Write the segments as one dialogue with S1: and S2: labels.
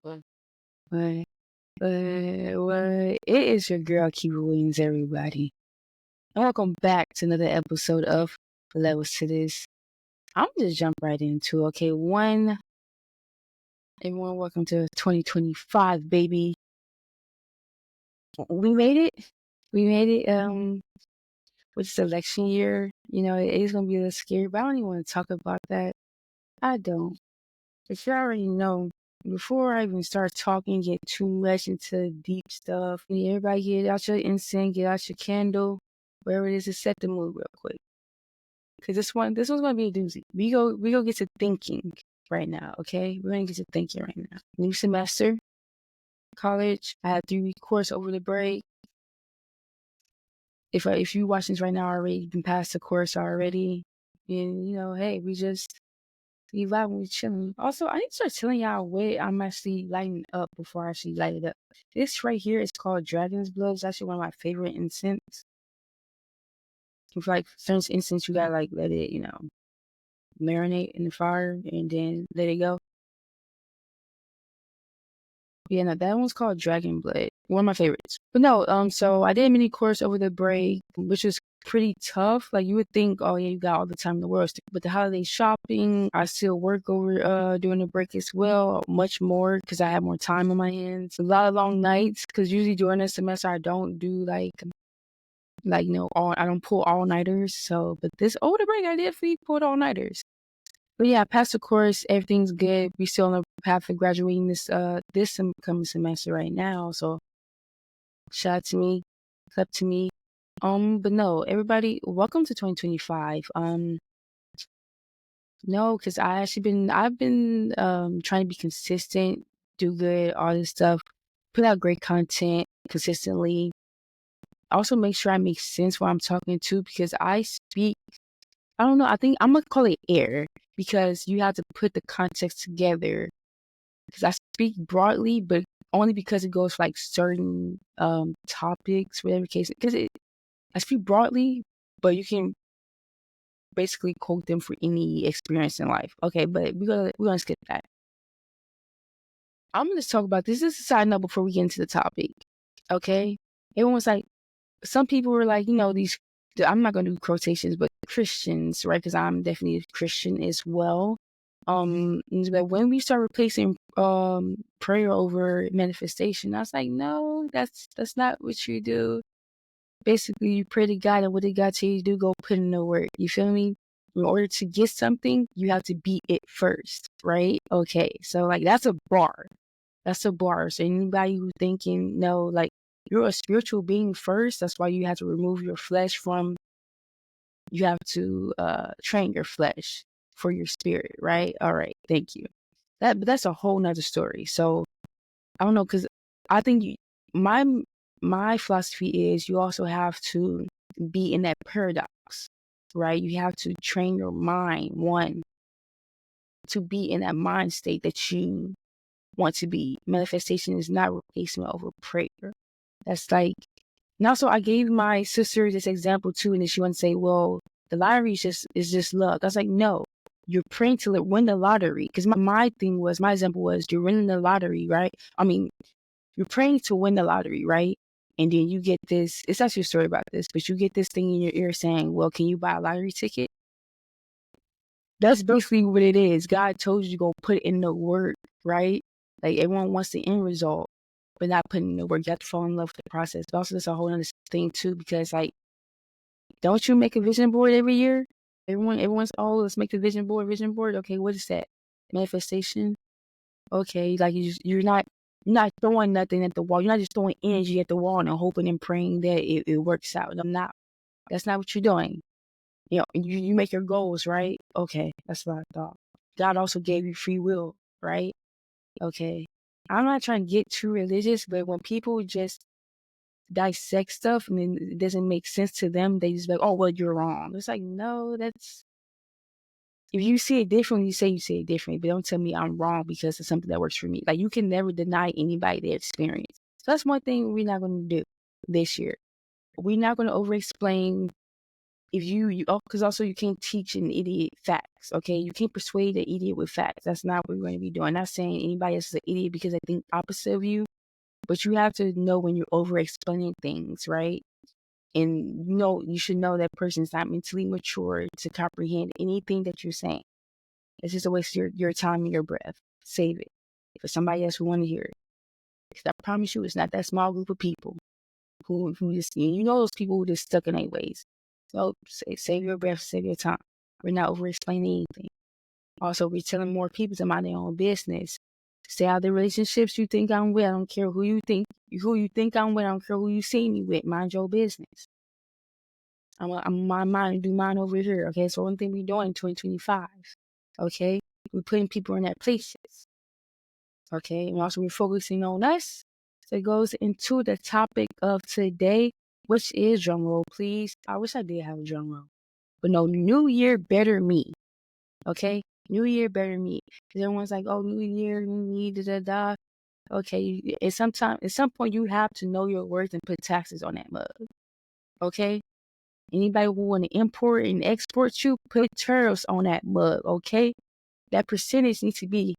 S1: What? What? What? It is your girl, Kiva Williams, everybody. And welcome back to another episode of Levels to This. I'm just jump right into okay. Everyone, welcome to 2025, baby. We made it. We made it. With this election year, it is gonna be a little scary, but I don't even want to talk about that. I don't. But you already know, before I even start talking, get too much into deep stuff, everybody get out your incense, get out your candle, wherever it is, to set the mood real quick. Cause this one's gonna be a doozy. We go get to thinking right now, okay? We're gonna get to thinking right now. New semester, college. I had 3-week course over the break. If you watching this right now already, you can pass the course already. And hey, we vibing, we chilling. Also, I need to start telling y'all what I'm actually lighting up before I actually light it up. This right here is called Dragon's Blood. It's actually one of my favorite incense. If like certain incense, you gotta like let it, marinate in the fire and then let it go. Yeah, no, that one's called Dragon Blood. One of my favorites. But no, so I did a mini course over the break, which was pretty tough. Like you would think, oh yeah, you got all the time in the world. But the holiday shopping, I still work over during the break as well, much more because I have more time on my hands. A lot of long nights because usually during the semester I don't do like I don't pull all nighters. So, but this over the break I definitely pulled all nighters. But yeah, I passed the course. Everything's good. We still on the path of graduating this coming semester right now. So shout out to me, clap to me. But no, everybody, welcome to 2025. No, because I've been trying to be consistent, do good, all this stuff, put out great content consistently. Also make sure I make sense while I'm talking too, because I don't know, I think I'm gonna call it air because you have to put the context together. Because I speak broadly, but only because it goes for like certain topics, whatever case. Because I speak broadly, but you can basically quote them for any experience in life. Okay, but we're gonna skip that. I'm gonna just talk about this. This is a side note before we get into the topic. Okay, everyone's like, some people were like, these. I'm not gonna do quotations, but Christians, right? Because I'm definitely a Christian as well. But when we start replacing prayer over manifestation, I was like, no, that's not what you do. Basically, you pray to God, and what did God tell you to do? Go put in the work. You feel me? In order to get something, you have to beat it first, right? Okay, so like that's a bar. That's a bar. So anybody who thinking, no, like you're a spiritual being first, that's why you have to remove your flesh from. You have to train your flesh for your spirit, right? All right, thank you. But that's a whole nother story. So I don't know, because I think my philosophy is you also have to be in that paradox, right? You have to train your mind, one, to be in that mind state that you want to be. Manifestation is not replacement over prayer. That's like, and also I gave my sister this example too, and then she wants to say, well, the lottery is just luck. I was like, no, you're praying to win the lottery. Because my example was, you're winning the lottery, right? I mean, you're praying to win the lottery, right? And then you get this, it's actually a story about this, but you get this thing in your ear saying, well, can you buy a lottery ticket? That's basically what it is. God told you to go put in the work, right? Like everyone wants the end result, but not putting in the work. You have to fall in love with the process. But also, that's a whole other thing too, because like, don't you make a vision board every year? Everyone's, oh, let's make the vision board. Okay, what is that? Manifestation. Okay, like you're not throwing nothing at the wall. You're not just throwing energy at the wall and hoping and praying that it works out. I'm not. That's not what you're doing. You make your goals, right? Okay, that's what I thought. God also gave you free will, right? Okay. I'm not trying to get too religious, but when people just dissect stuff and then it doesn't make sense to them, they just like, oh, well, you're wrong. It's like, no, that's, if you see it differently, you say it differently, but don't tell me I'm wrong because it's something that works for me. Like, you can never deny anybody their experience. So that's one thing we're not going to do this year. We're not going to over explain if because also you can't teach an idiot facts, okay? You can't persuade an idiot with facts. That's not what we're going to be doing. I'm not saying anybody else is an idiot because they think opposite of you, but you have to know when you're over explaining things, right? And you should know that person's not mentally mature to comprehend anything that you're saying. It's just a waste of your time and your breath. Save it for somebody else who want to hear it. Because I promise you, it's not that small group of people who just, those people who just stuck in their ways. So save your breath, save your time. We're not over explaining anything. Also, we're telling more people to mind their own business. Stay out of the relationships you think I'm with. I don't care who you think I'm with. I don't care who you see me with. Mind your business. I'm my mind do mine over here. Okay, so one thing we're doing in 2025. Okay, we're putting people in their places. Okay, and also we're focusing on us. So it goes into the topic of today, which is drum roll, please. I wish I did have a drum roll, but no, New Year better me. Okay, New Year better me. Because everyone's like, oh, New Year, New Me, da da da. Okay, at some point, you have to know your worth and put taxes on that mug. Okay. Anybody who want to import and export you, put tariffs on that mug, okay? That percentage needs to be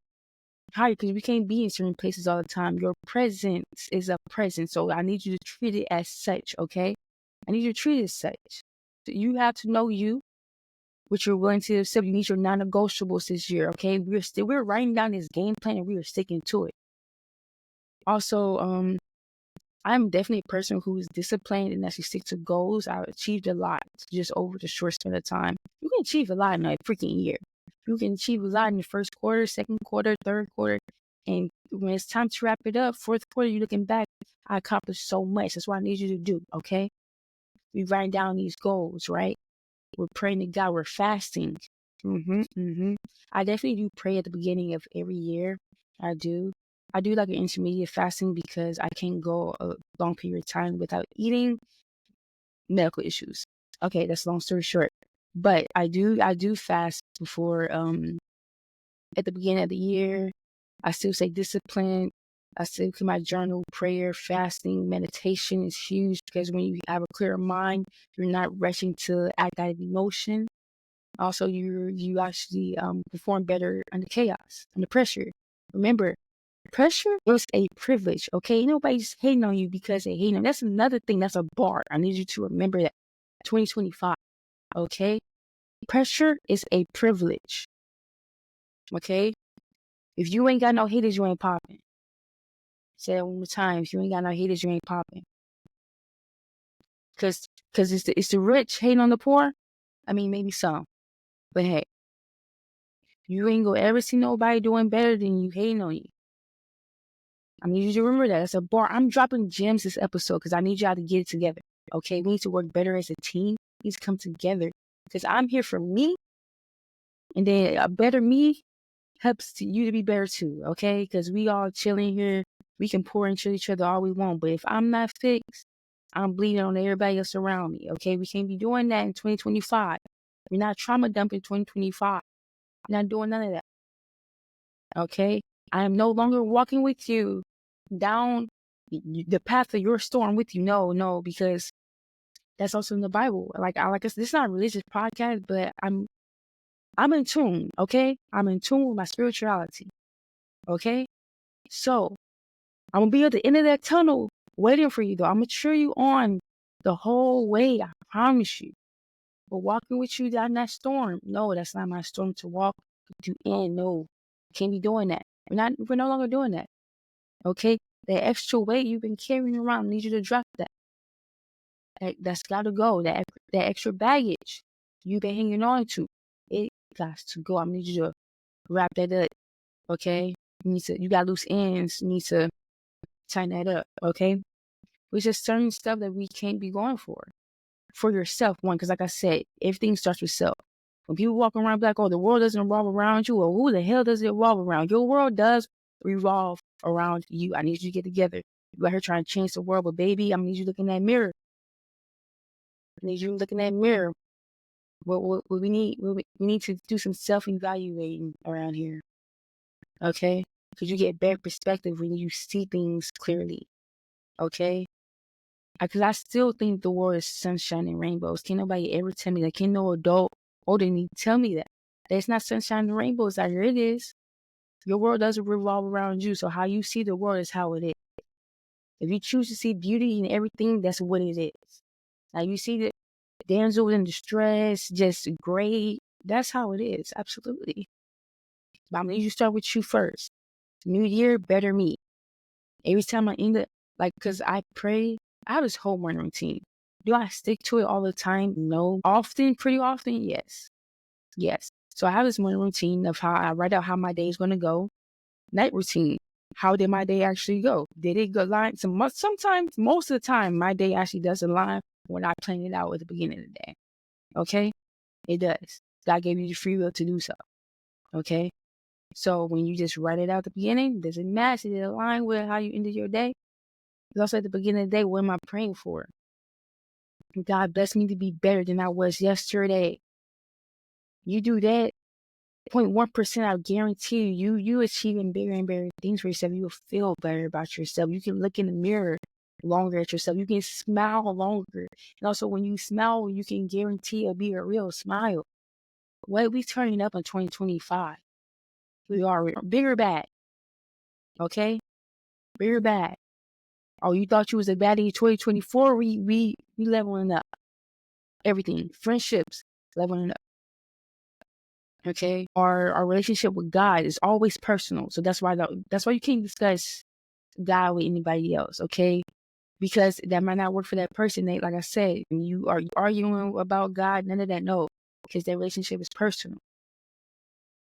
S1: higher because we can't be in certain places all the time. Your presence is a present, so I need you to treat it as such, okay? I need you to treat it as such. So you have to know you, what you're willing to accept. You need your non-negotiables this year, okay? We're writing down this game plan and we are sticking to it. Also, I'm definitely a person who is disciplined and actually stick to goals. I've achieved a lot just over the short span of time. You can achieve a lot in a freaking year. You can achieve a lot in the first quarter, second quarter, third quarter. And when it's time to wrap it up, fourth quarter, you're looking back, I accomplished so much. That's what I need you to do, okay? We write down these goals, right? We're praying to God. We're fasting. I definitely do pray at the beginning of every year. I do like an intermediate fasting because I can't go a long period of time without eating. Medical issues. Okay, that's long story short. But I do fast before at the beginning of the year. I still say discipline. I still keep my journal, prayer, fasting, meditation is huge because when you have a clear mind, you're not rushing to act out of emotion. Also, you actually perform better under chaos, under pressure. Remember, pressure is a privilege, okay? Nobody's hating on you because they hate on you. That's another thing. That's a bar. I need you to remember that. 2025, okay? Pressure is a privilege, okay? If you ain't got no haters, you ain't popping. Say that one more time. If you ain't got no haters, you ain't popping. Because it's the rich hating on the poor. I mean, maybe some. But hey, you ain't gonna ever see nobody doing better than you hating on you. I need you to remember that. That's a bar. I'm dropping gems this episode because I need y'all to get it together. Okay, we need to work better as a team. We need to come together because I'm here for me, and then a better me helps you to be better too. Okay, because we all chilling here. We can pour into each other all we want, but if I'm not fixed, I'm bleeding on everybody else around me. Okay, we can't be doing that in 2025. We're not trauma dumping 2025. We're not doing none of that. Okay, I am no longer walking with you down the path of your storm with you. No, because that's also in the Bible. Like this is not a religious podcast, but I'm in tune. Okay, I'm in tune with my spirituality. Okay, so I'm gonna be at the end of that tunnel waiting for you. Though I'm gonna cheer you on the whole way. I promise you. But walking with you down that storm, no, that's not my storm to walk to end. No, can't be doing that. We're no longer doing that. Okay, that extra weight you've been carrying around, I need you to drop that. That's gotta go. That extra baggage you've been hanging on to, it got to go. I need you to wrap that up. Okay, you got loose ends. You need to tighten that up. Okay, it's just certain stuff that we can't be going for yourself. One, because like I said, everything starts with self. When people walk around like, oh, the world doesn't revolve around you, or who the hell does it revolve around? Your world does revolve around you. I need you to get together. You out here trying to change the world, but baby, I need you to look in that mirror. I need you to look in that mirror. What we need, we need to do some self-evaluating around here. Okay? Because you get better perspective when you see things clearly. Okay? Because I still think the world is sunshine and rainbows. Can't nobody ever tell me that. Can't no adult older than me tell me that. It's not sunshine and rainbows out here. It is. Your world doesn't revolve around you. So how you see the world is how it is. If you choose to see beauty in everything, that's what it is. Now you see the damsel in distress, just great. That's how it is. Absolutely. But I'm going to start with you first. New year, better me. Every time I end it, like, because I pray, I have this whole morning routine. Do I stick to it all the time? No. Often, pretty often, yes. Yes. So I have this morning routine of how I write out how my day is going to go. Night routine. How did my day actually go? Did it go line? Sometimes, most of the time, my day actually doesn't line when I plan it out at the beginning of the day. Okay? It does. God gave you the free will to do so. Okay? So when you just write it out at the beginning, does it match? Does it align with how you ended your day? It's also at the beginning of the day, what am I praying for? God bless me to be better than I was yesterday. You do that, 0.1%, I guarantee you achieving bigger and bigger things for yourself. You will feel better about yourself. You can look in the mirror longer at yourself. You can smile longer. And also when you smile, you can guarantee it'll be a real smile. What we turning up in 2025? We are bigger bad. Okay? Bigger bad. Oh, you thought you was a baddie in 2024? We leveling up. Everything. Friendships, leveling up. Okay? Our relationship with God is always personal. So that's why you can't discuss God with anybody else, okay? Because that might not work for that person. Like I said, when you are arguing about God, none of that, no. Because that relationship is personal.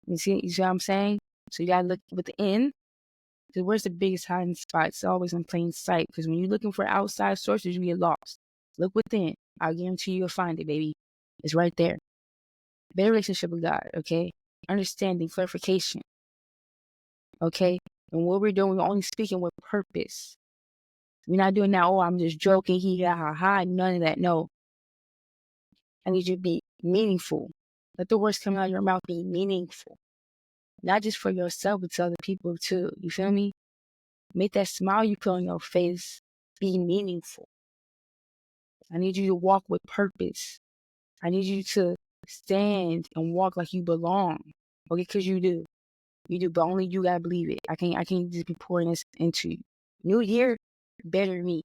S1: You see what I'm saying? So you gotta look within. Because where's the biggest hiding spot? It's always in plain sight. Because when you're looking for outside sources, you get lost. Look within. I guarantee you'll find it, baby. It's right there. Better relationship with God, okay? Understanding, clarification, okay? And what we're doing, we're only speaking with purpose. We're not doing that, oh, I'm just joking, ha, ha, none of that, no. I need you to be meaningful. Let the words coming out of your mouth be meaningful. Not just for yourself, but to other people too. You feel me? Make that smile you put on your face be meaningful. I need you to walk with purpose. I need you to stand and walk like you belong. Okay, because you do. You do, but only you gotta believe it. I can't just be pouring this into you. New year, better me.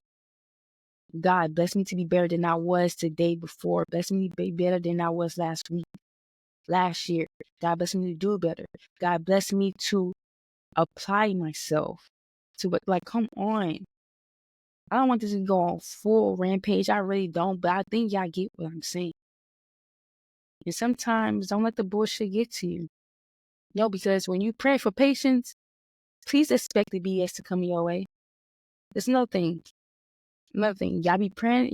S1: God, bless me to be better than I was the day before. Bless me to be better than I was last week, last year. God, bless me to do better. God, bless me to apply myself to it. Like, come on. I don't want this to go on full rampage. I really don't, but I think y'all get what I'm saying. And sometimes don't let the bullshit get to you. No, because when you pray for patience, please expect the BS to come your way. There's nothing. Nothing. Y'all be praying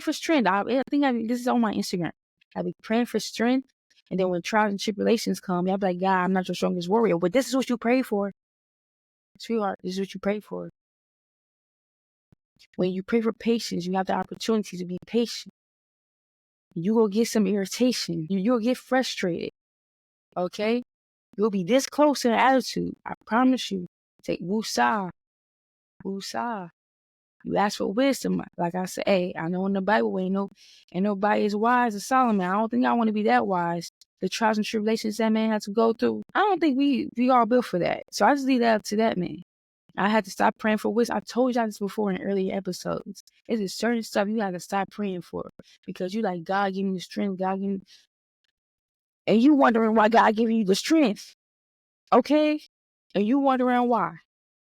S1: for strength. This is on my Instagram. I be praying for strength. And then when trials and tribulations come, y'all be like, God, I'm not your strongest warrior. But this is what you pray for. Sweetheart, this is what you pray for. When you pray for patience, you have the opportunity to be patient. You will get some irritation. You'll get frustrated. Okay? You'll be this close in attitude. I promise you. Take woosah. Woosah. You ask for wisdom. Like I said, hey, I know in the Bible ain't nobody as wise as Solomon. I don't think I want to be that wise. The trials and tribulations that man had to go through. I don't think we all built for that. So I just leave that up to that man. I had to stop praying for wisdom. I told y'all this before in earlier episodes. It's a certain stuff you have to stop praying for. Because you like, God give me the strength, God give me... And you wondering why God giving you the strength. Okay? And you wondering why.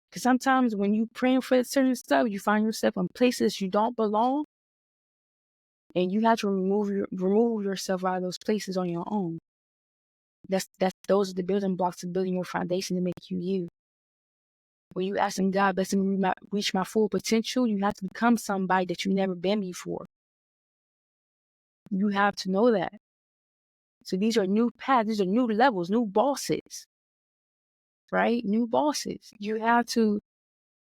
S1: Because sometimes when you praying for certain stuff, you find yourself in places you don't belong. And you have to remove yourself out of those places on your own. Those are the building blocks of building your foundation to make you you. When you asking God, bless me reach my full potential, you have to become somebody that you've never been before. You have to know that. So these are new paths, these are new levels, new bosses. Right? New bosses. You have to,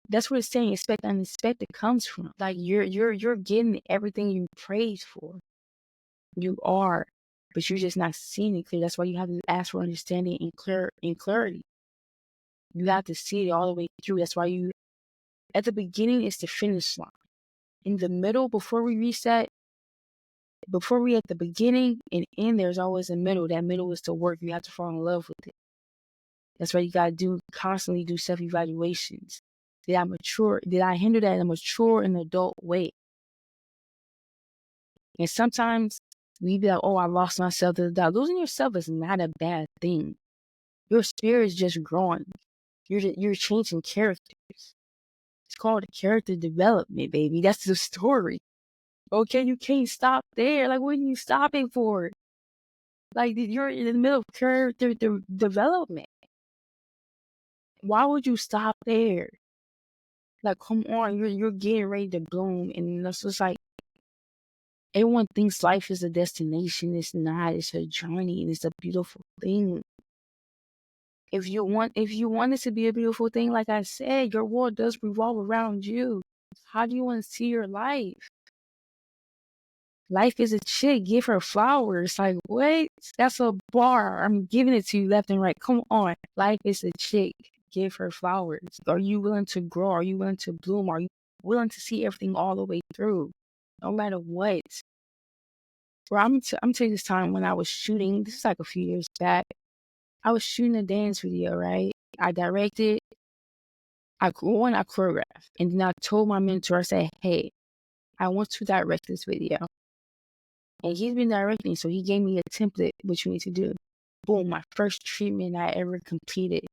S1: that's where it's saying expect unexpected comes from. Like you're getting everything you prayed for. You are, but you're just not seeing it clear. That's why you have to ask for understanding and clarity. You have to see it all the way through. That's why at the beginning, it's the finish line. in the middle, before we reach that, before we at the beginning and end, there's always a middle. That middle is to work. You have to fall in love with it. That's why you gotta constantly do self-evaluations. Did I mature? Did I handle that in a mature and adult way? And sometimes we be like, oh, I lost myself. Losing yourself is not a bad thing. Your spirit is just growing. You're changing characters. It's called character development, baby. That's the story. Okay, you can't stop there. Like, what are you stopping for? Like, you're in the middle of character development. Why would you stop there? Like, come on, you're getting ready to bloom, and it's just like everyone thinks life is a destination. It's not. It's a journey, and it's a beautiful thing. If you want it to be a beautiful thing, like I said, your world does revolve around you. How do you want to see your life? Life is a chick. Give her flowers. Like, what? That's a bar. I'm giving it to you left and right. Come on. Life is a chick. Give her flowers. Are you willing to grow? Are you willing to bloom? Are you willing to see everything all the way through? No matter what. Bro, I'm telling you this time when I was shooting. This is like a few years back. I was shooting a dance video, right? I directed. I choreographed. And then I told my mentor, I said, hey, I want to direct this video. And he's been directing, so he gave me a template, what you need to do. Boom, my first treatment I ever completed.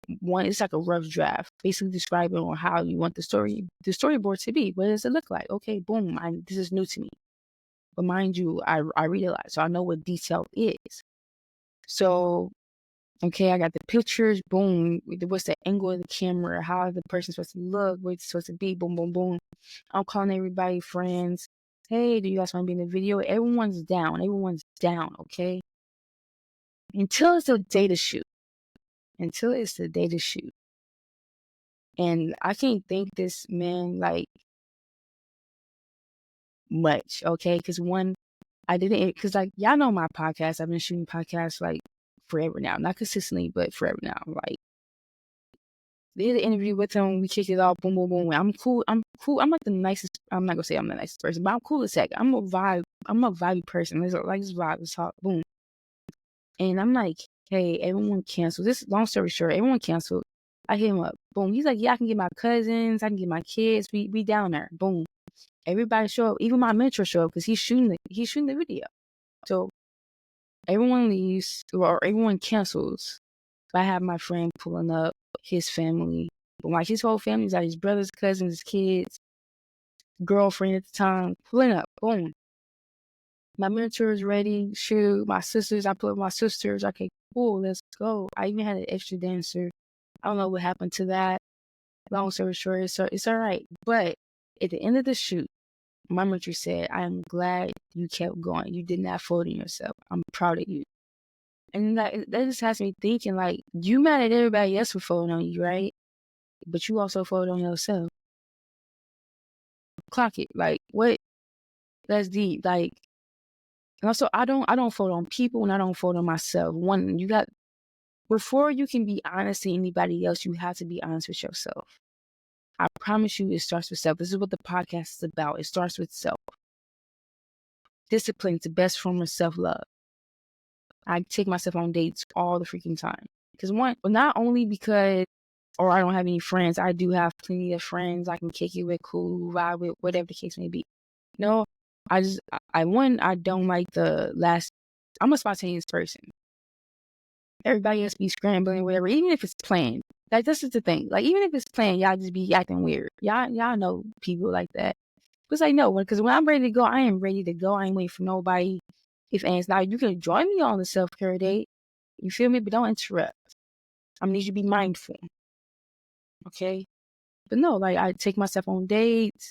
S1: It's like a rough draft, basically describing on how you want the storyboard to be. What does it look like? Okay, boom, this is new to me. But mind you, I read a lot, so I know what detail is. So, okay, I got the pictures, boom, what's the angle of the camera, how the person's supposed to look, where it's supposed to be, boom, boom, boom. I'm calling everybody friends. Hey, do you guys want to be in the video? Everyone's down, okay? Until it's the day to shoot. And I can't thank this man, like, much, okay? Because like, y'all know my podcast. I've been shooting podcasts, like, forever now. Not consistently, but forever now. Like, did an interview with him. We kicked it off. Boom, boom, boom. I'm cool. I'm like the nicest. I'm not gonna say I'm the nicest person, but I'm cool as heck. I'm a vibey person. Let's like this vibe. Let's talk. Boom. And I'm like, hey, everyone canceled. This long story short, everyone canceled. I hit him up. Boom. He's like, yeah, I can get my cousins. I can get my kids. We down there. Boom. Everybody show up. Even my mentor show up because he's shooting the video. So everyone leaves or everyone cancels. I have my friend pulling up, his family. But like his whole family's like his brothers, cousins, his kids, girlfriend at the time, pulling up. Boom. My mentor is ready. Shoot, my sisters. I put my sisters. Okay, cool. Let's go. I even had an extra dancer. I don't know what happened to that. Long story short, it's all right. But at the end of the shoot, my mentor said, I am glad you kept going. You did not fold in yourself. I'm proud of you. And that just has me thinking, like, you mad at everybody else for folding on you, right? But you also fold on yourself. Clock it. Like, what? That's deep. Like, and also, I don't fold on people and I don't fold on myself. Before you can be honest to anybody else, you have to be honest with yourself. I promise you, it starts with self. This is what the podcast is about. It starts with self. Discipline is the best form of self-love. I take myself on dates all the freaking time. Not only because, or I don't have any friends. I do have plenty of friends I can kick it with, cool, vibe with, whatever the case may be. No, I don't like I'm a spontaneous person. Everybody else be scrambling, whatever, even if it's planned. Like, this is the thing. Like, even if it's planned, y'all just be acting weird. Y'all know people like that. But it's like, no, because when I'm ready to go, I am ready to go. I ain't waiting for nobody. If and now you can join me on the self-care date. You feel me? But don't interrupt. I need you to be mindful. Okay? But no, like, I take myself on dates.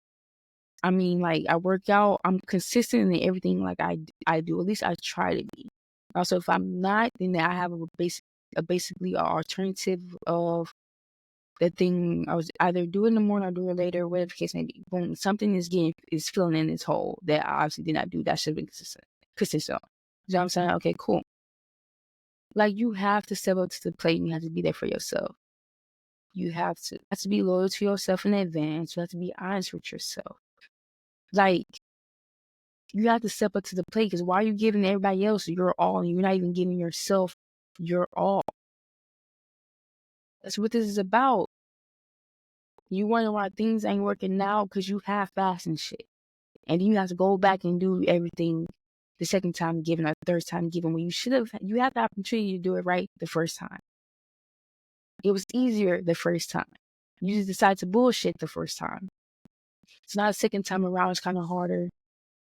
S1: I mean, like, I work out. I'm consistent in everything like I do. At least I try to be. Also, if I'm not, then I have basically an alternative of the thing I was either do it in the morning or do it later, whatever the case may be. Boom, something is filling in this hole that I obviously did not do. That should have been consistent. You know what I'm saying? Okay, cool. Like, you have to step up to the plate and you have to be there for yourself. You have to be loyal to yourself in advance. You have to be honest with yourself. Like, you have to step up to the plate, because why are you giving everybody else your all and you're not even giving yourself your all? That's what this is about. You wonder why things ain't working now because you half-assed and shit. And then you have to go back and do everything the second time given or the third time given, when you had the opportunity to do it right the first time. It was easier the first time. You just decided to bullshit the first time. It's not a second time around, it's kind of harder.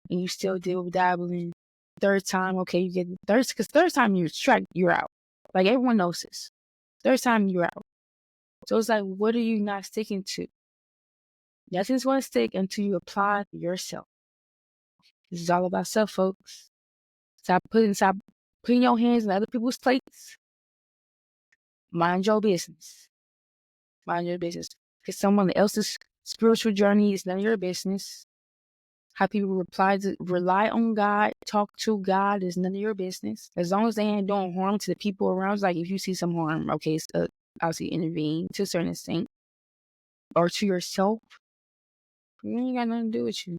S1: And you still deal with dabbling. Third time, okay, you get because third time you're out. Like, everyone knows this. Third time you're out. So it's like, what are you not sticking to? Nothing's going to stick until you apply for yourself. This is all about self, folks. Stop putting your hands in other people's plates. Mind your business. Mind your business. Because someone else's spiritual journey is none of your business. How people rely on God, talk to God is none of your business. As long as they ain't doing harm to the people around. It's like, if you see some harm, okay, obviously intervene to a certain extent. Or to yourself. It ain't got nothing to do with you.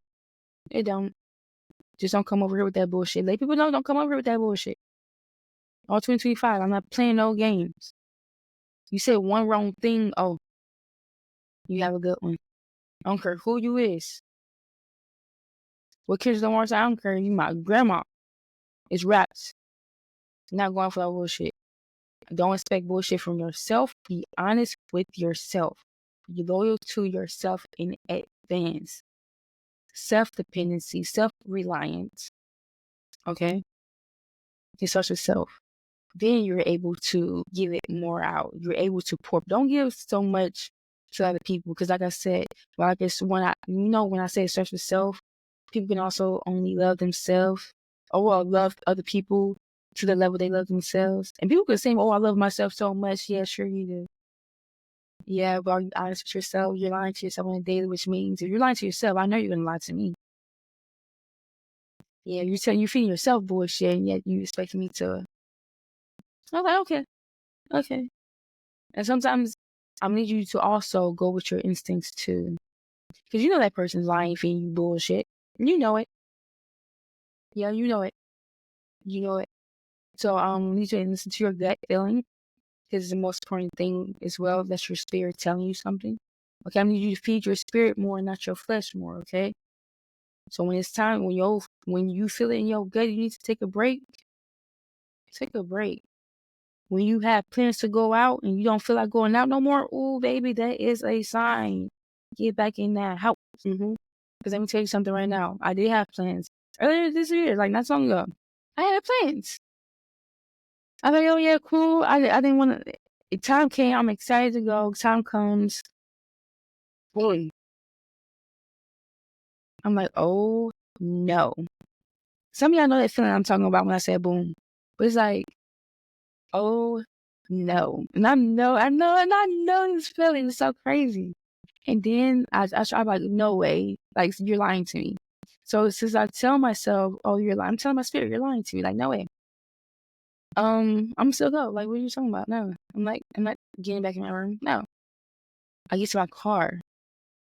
S1: It don't. Just don't come over here with that bullshit. Let people know, don't come over here with that bullshit. All 2025, I'm not playing no games. You said one wrong thing, oh, you have a good one. I don't care who you is. What kids don't want to say, I don't care, you my grandma. It's raps. Not going for that bullshit. Don't expect bullshit from yourself. Be honest with yourself. Be loyal to yourself in advance. Self-dependency, self-reliance. Okay? It starts with self. Then you're able to give it more out. You're able to pour. Don't give so much to other people, because like I said, well, I guess when I say it starts with self, people can also only love themselves, or love other people to the level they love themselves. And people can say, oh, I love myself so much. Yeah, sure you do. Yeah, but are you honest with yourself? You're lying to yourself on a daily, which means if you're lying to yourself, I know you're gonna lie to me. Yeah, you're feeding yourself bullshit, and yet you expect me to. I was like, okay. And sometimes I need you to also go with your instincts too. Because you know that person's lying, feeding you bullshit. You know it. Yeah, you know it. You know it. So you need to listen to your gut feeling. Because it's the most important thing as well. That's your spirit telling you something. Okay, I need you to feed your spirit more, not your flesh more, okay? So when it's time, when you feel it in your gut, you need to take a break. Take a break. When you have plans to go out and you don't feel like going out no more, ooh, baby, that is a sign. Get back in that house. Because let me tell you something right now. I did have plans. Earlier this year, like not so long ago, I had plans. I thought, oh yeah, cool. I didn't want to. Time came. I'm excited to go. Time comes. Boom. I'm like, oh no. Some of y'all know that feeling I'm talking about when I said boom. But it's like, oh no. And I know this feeling is so crazy. And then I try, like, no way. Like, you're lying to me. So since I tell myself, oh, you're lying, I'm telling my spirit, you're lying to me. Like, no way. I'm still go. Like, what are you talking about? No. I'm not getting back in my room. No. I get to my car.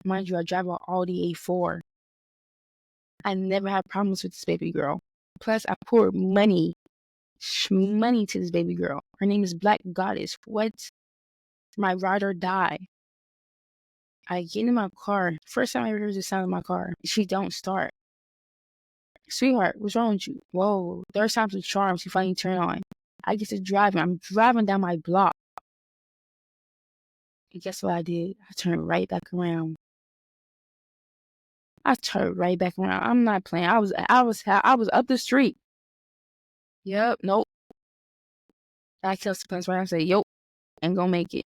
S1: Mind you, I drive an Audi A4. I never had problems with this baby girl. Plus, I poured money to this baby girl. Her name is Black Goddess. What? My ride or die. I get in my car. First time I ever heard the sound of my car. She don't start. Sweetheart, what's wrong with you? Whoa, third time's a charm. She finally turned on. I get to driving. I'm driving down my block. And guess what I did? I turned right back around. I'm not playing. I was up the street. Yep, nope. I tell Spence right. I say, "Yo, ain't gonna make it."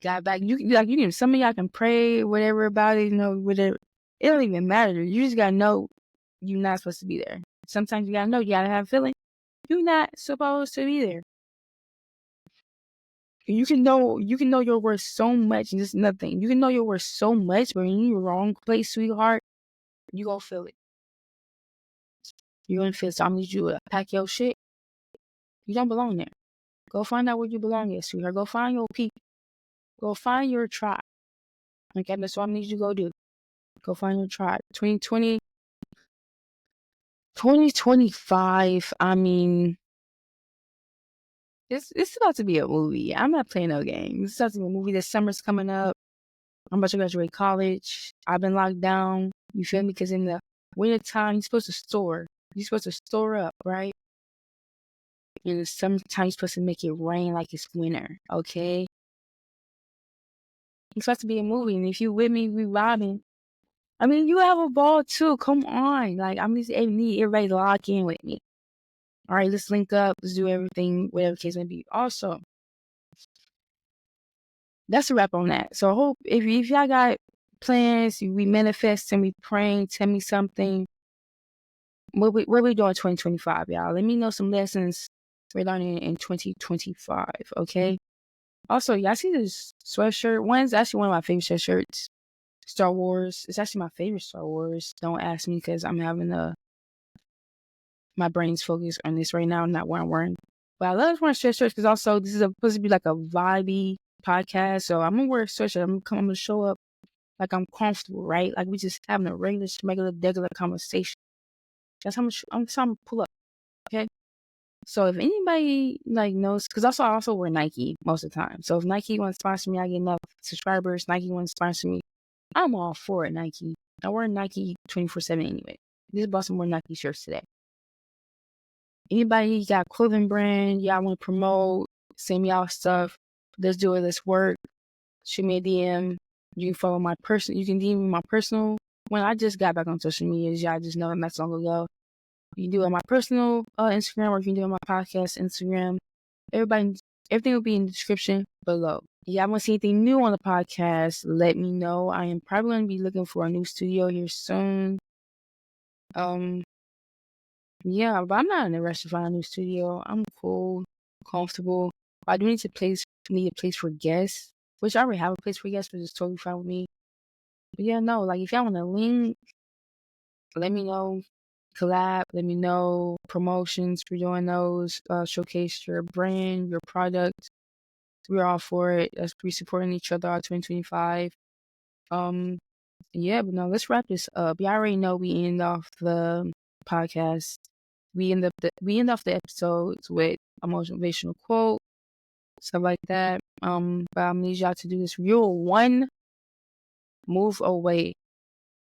S1: Got back. You can. Some of y'all can pray, whatever about it. Whatever. It don't even matter. You just gotta know you're not supposed to be there. Sometimes you gotta know. You gotta have a feeling. You're not supposed to be there. You can know your worth so much and just nothing. You can know your worth so much, but when you're in the wrong place, sweetheart, you gonna feel it. You're gonna feel it. So I'm gonna need you to pack your shit. You don't belong there. Go find out where you belong at, sweetheart. Go find your people. Go find your tribe. Okay, that's what I need you to go do. Go find your tribe. 2025, I mean, it's about to be a movie. I'm not playing no games. It's about to be a movie. The summer's coming up. I'm about to graduate college. I've been locked down. You feel me? Because in the winter time, you're supposed to store. You're supposed to store up, right? In the summertime, you're supposed to make it rain like it's winter, okay? It's supposed to be a movie. And if you with me, we vibing. I mean, you have a ball too. Come on. Like, I need everybody to lock in with me. All right, let's link up. Let's do everything, whatever the case may be. Also, that's a wrap on that. So I hope if y'all got plans, we manifest and we praying, tell me something. What we doing 2025, y'all? Let me know some lessons we're learning in 2025, okay? Also, y'all see this sweatshirt? One's actually one of my favorite sweatshirts. Star Wars. It's actually my favorite Star Wars. Don't ask me because I'm having my brain's focused on this right now, not what I'm wearing. But I love wearing sweatshirts because also this is supposed to be like a vibey podcast. So I'm gonna wear a sweatshirt. I'm gonna show up like I'm comfortable, right? Like we just having a regular conversation. That's how much I'm trying to pull up. Okay. So if anybody like knows, because I also wear Nike most of the time. So if Nike wants to sponsor me, I get enough subscribers. Nike wants to sponsor me, I'm all for it. Nike. I wear Nike 24/7 anyway. Just bought some more Nike shirts today. Anybody got a clothing brand y'all want to promote? Send me out stuff. Let's do it. Let's work. Shoot me a DM. You can follow my person. You can DM me my personal. When I just got back on social media, y'all just know not so long ago. You can do it on my personal Instagram, or you can do it on my podcast Instagram. Everything will be in the description below. Y'all want to see anything new on the podcast? Let me know. I am probably going to be looking for a new studio here soon. Yeah, but I'm not in a rush to find a new studio. I'm cool, comfortable. I do need a place for guests, which I already have a place for guests, but it's totally fine with me. But yeah, no, like if y'all want to link, let me know. Collab, let me know. Promotions, we're doing those. Showcase your brand, your product. We're all for it. We're supporting each other out 2025. Yeah, but no, let's wrap this up. Y'all already know we end off the podcast. We end off the episodes with a motivational quote, stuff like that. But I need y'all to do this. You're one move away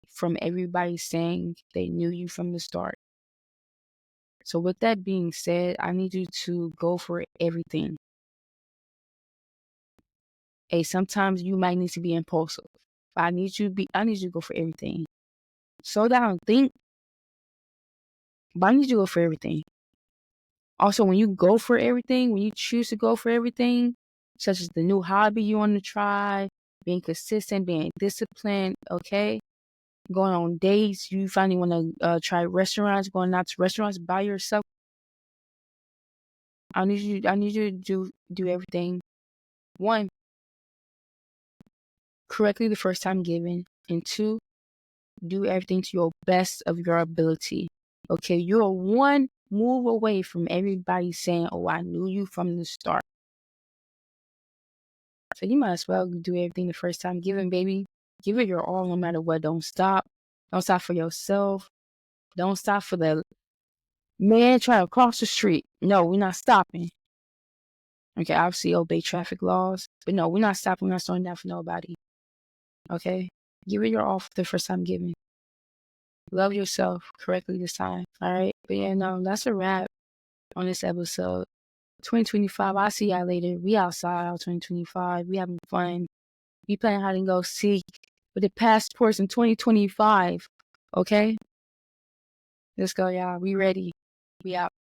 S1: from everybody saying they knew you from the start. So with that being said, I need you to go for everything. Hey, sometimes you might need to be impulsive. But I need you to go for everything. Slow down, think. But I need you to go for everything. Also, when you go for everything, when you choose to go for everything, such as the new hobby you want to try, being consistent, being disciplined, okay? Going on dates, you finally want to try restaurants, going out to restaurants by yourself. I need you to do everything. 1, correctly the first time given. And 2, do everything to your best of your ability. Okay, you're one move away from everybody saying, oh, I knew you from the start. So you might as well do everything the first time given, baby. Give it your all no matter what. Don't stop. Don't stop for yourself. Don't stop for the man trying to cross the street. No, we're not stopping. Okay, obviously obey traffic laws. But no, we're not stopping. We're not slowing down for nobody. Okay? Give it your all for the first time given. Love yourself correctly this time. All right? But yeah, no, that's a wrap on this episode. 2025, I'll see y'all later. We outside out 2025. We having fun. We playing hide and go seek with the passports in 2025. Okay? Let's go, y'all. We ready. We out.